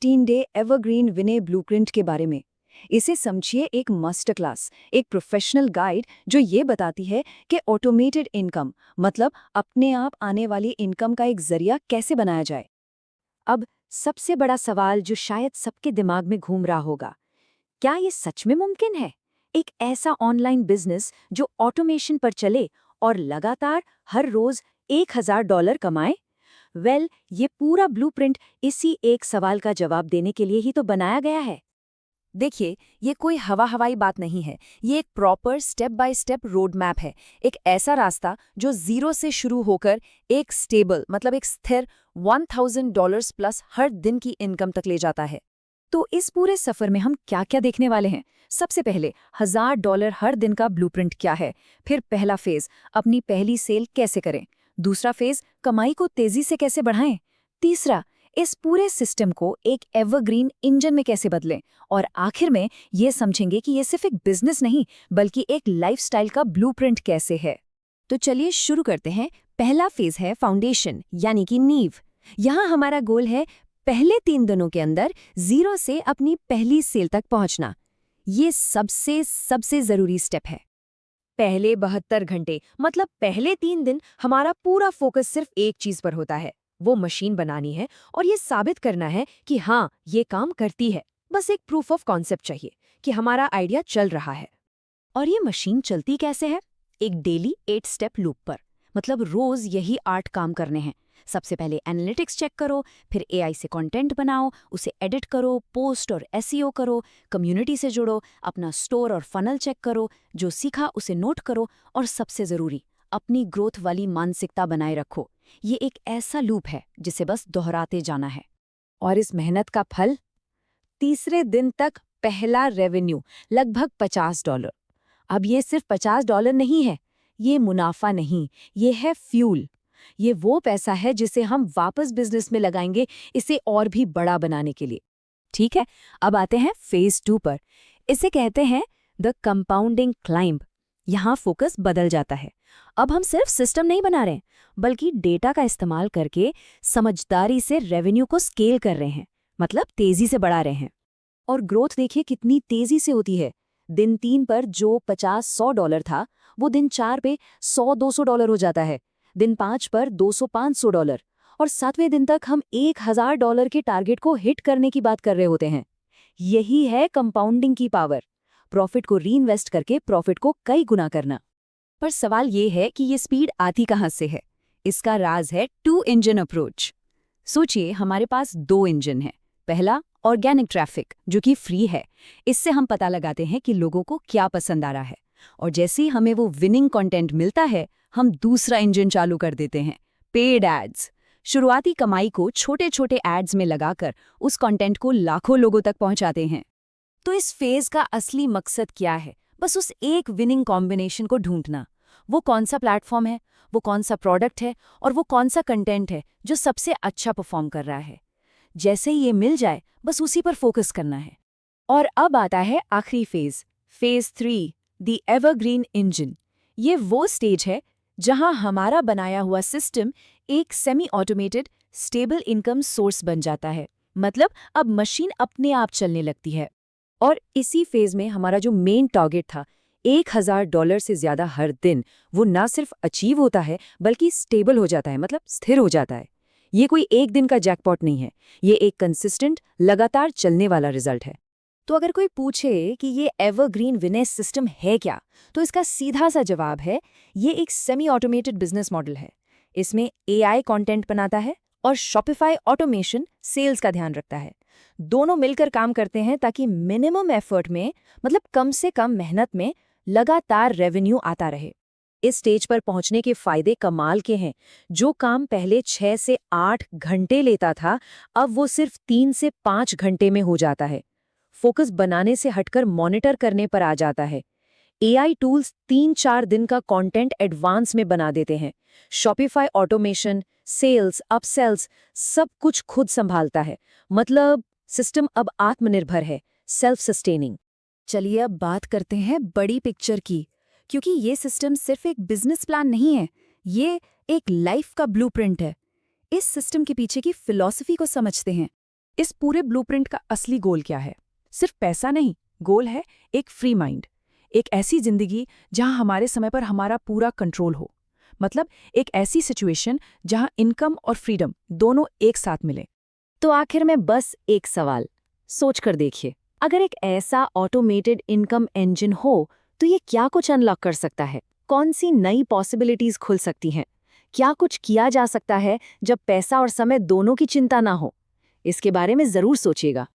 15 day evergreen विनय blueprint के बारे में। इसे समझिए एक मास्टर क्लास, एक प्रोफेशनल गाइड जो ये बताती है कि ऑटोमेटेड इनकम मतलब अपने आप आने वाली इनकम का एक जरिया कैसे बनाया जाए। अब सबसे बड़ा सवाल जो शायद सबके दिमाग में घूम रहा होगा, क्या ये सच में मुमकिन है? एक ऐसा ऑनलाइन बिजनेस जो ऑटोमेशन पर चले और लगातार हर रोज $1000 कमाए? ये पूरा ब्लूप्रिंट इसी एक सवाल का जवाब देने के लिए ही तो बनाया गया है। देखिए, ये कोई हवाई बात नहीं है। ये एक proper step by step road map है। एक ऐसा रास्ता जो जीरो से शुरू होकर एक स्टेबल मतलब एक स्थिर $1000 प्लस हर दिन की इनकम तक ले जाता है। तो इस पूरे सफर में हम क्या क्या देखने वाले हैं? सबसे पहले $1000 हर दिन का ब्लूप्रिंट क्या है, फिर पहला फेज अपनी पहली सेल कैसे करें, दूसरा फेज कमाई को तेजी से कैसे बढ़ाएं, तीसरा इस पूरे सिस्टम को एक एवरग्रीन इंजन में कैसे बदलें, और आखिर में ये समझेंगे कि ये सिर्फ एक बिजनेस नहीं बल्कि एक लाइफस्टाइल का ब्लूप्रिंट कैसे है। तो चलिए शुरू करते हैं। पहला फेज है फाउंडेशन यानी कि नींव। यहाँ हमारा गोल है पहले 3 दिनों के अंदर जीरो से अपनी पहली सेल तक पहुंचना। ये सबसे जरूरी स्टेप है। पहले 72 घंटे मतलब पहले 3 दिन हमारा पूरा फोकस सिर्फ एक चीज पर होता है, वो मशीन बनानी है और ये साबित करना है कि हाँ ये काम करती है। बस एक प्रूफ ऑफ कॉन्सेप्ट चाहिए कि हमारा आइडिया चल रहा है। और ये मशीन चलती कैसे है? एक डेली 8 स्टेप लूप पर, मतलब रोज यही 8 काम करने हैं। सबसे पहले एनालिटिक्स चेक करो, फिर एआई से कंटेंट बनाओ, उसे एडिट करो, पोस्ट और एसईओ करो, कम्युनिटी से जुड़ो, अपना स्टोर और फनल चेक करो, जो सीखा उसे नोट करो, और सबसे जरूरी अपनी ग्रोथ वाली मानसिकता बनाए रखो। ये एक ऐसा लूप है जिसे बस दोहराते जाना है। और इस मेहनत का फल? तीसरे दिन तक पहला रेवेन्यू लगभग $50। अब ये सिर्फ $50 नहीं है, ये मुनाफा नहीं, ये है फ्यूल। ये वो पैसा है जिसे हम वापस बिजनेस में लगाएंगे, इसे और भी बड़ा बनाने के लिए। ठीक है, अब आते हैं फेज 2 पर। इसे कहते हैं द कंपाउंडिंग क्लाइंब। यहाँ फोकस बदल जाता है। अब हम सिर्फ सिस्टम नहीं बना रहे हैं, बल्कि डेटा का इस्तेमाल करके समझदारी से रेवेन्यू को स्केल कर रहे हैं, मतलब तेजी से बढ़ा रहे हैं। और ग्रोथ देखिए कितनी तेजी से होती है। दिन 3 पर जो $50-100 था, वो दिन 4 पे $100-200 हो जाता है, दिन 5 पर $200-500, और 7वें दिन तक हम $1000 के टारगेट को हिट करने की बात कर रहे होते हैं। यही है कंपाउंडिंग की पावर, प्रॉफिट को रीइन्वेस्ट करके प्रॉफिट को कई गुना करना। पर सवाल ये है कि ये स्पीड आती कहाँ से है? इसका राज है 2 इंजन अप्रोच। सोचिए हमारे पास 2 इंजन हैं। पहला ऑर्गेनिक ट्रैफिक जो कि फ्री है, इससे हम पता लगाते हैं कि लोगों को क्या पसंद आ रहा है, और जैसे ही हमें वो विनिंग कंटेंट मिलता है, हम दूसरा इंजन चालू कर देते हैं, पेड एड्स। शुरुआती कमाई को छोटे छोटे एड्स में लगाकर उस कंटेंट को लाखों लोगों तक पहुंचाते हैं। तो इस फेज का असली मकसद क्या है? बस उस एक विनिंग कॉम्बिनेशन को ढूंढना। वो कौन सा प्लेटफॉर्म है, वो कौन सा प्रोडक्ट है, और वो कौन सा कंटेंट है जो सबसे अच्छा परफॉर्म कर रहा है। जैसे ही ये मिल जाए, बस उसी पर फोकस करना है। और अब आता है आखिरी phase, phase 3, the evergreen engine. ये वो स्टेज है जहां हमारा बनाया हुआ सिस्टम एक semi automated stable income source बन जाता है। मतलब अब मशीन अपने आप चलने लगती है। और इसी फेज में हमारा जो मेन टारगेट था, $1000 से ज्यादा हर दिन, वो ना सिर्फ अचीव होता है बल्कि स्टेबल हो जाता है, मतलब स्थिर हो जाता है। ये कोई एक दिन का जैकपॉट नहीं है, ये एक कंसिस्टेंट लगातार चलने वाला रिजल्ट है। तो अगर कोई पूछे कि ये एवरग्रीन विनय सिस्टम है क्या, तो इसका सीधा सा जवाब है, ये एक सेमी ऑटोमेटेड बिजनेस मॉडल है। इसमें एआई कंटेंट बनाता है और शॉपिफाई ऑटोमेशन सेल्स का ध्यान रखता है। दोनों मिलकर काम करते हैं ताकि मिनिमम एफर्ट में, मतलब कम से कम मेहनत में, लगातार रेवेन्यू आता रहे। इस स्टेज पर पहुंचने के फायदे कमाल के हैं। जो काम पहले 6 से 8 घंटे लेता था, अब वो सिर्फ 3 से 5 घंटे में हो जाता है। फोकस बनाने से हटकर मॉनिटर करने पर आ जाता है। एआई टूल्स 3-4 दिन का कंटेंट एडवांस में बना देते हैं। शॉपिफाई ऑटोमेशन, सेल्स, अपसेल्स, सब कुछ खुद संभालता है। मतलब सिस्टम अब आत्मनिर्भर है, सेल्फ सस्टेनिंग। चलिए अब बात करते हैं बड़ी पिक्चर की, क्योंकि ये सिस्टम सिर्फ एक बिजनेस प्लान नहीं है, ये एक लाइफ का ब्लूप्रिंट है। इस सिस्टम के पीछे की फिलॉसफी को समझते हैं। इस पूरे ब्लूप्रिंट का असली गोल क्या है? सिर्फ पैसा नहीं, गोल है एक फ्री माइंड, एक ऐसी जिंदगी जहां हमारे समय पर हमारा पूरा कंट्रोल हो। मतलब एक ऐसी सिचुएशन जहां इनकम और फ्रीडम दोनों एक साथ मिले। तो आखिर में बस एक सवाल सोच कर देखिए, अगर एक ऐसा ऑटोमेटेड इनकम इंजन हो तो ये क्या कुछ अनलॉक कर सकता है? कौन सी नई पॉसिबिलिटीज खुल सकती हैं? क्या कुछ किया जा सकता है जब पैसा और समय दोनों की चिंता ना हो? इसके बारे में जरूर सोचिएगा।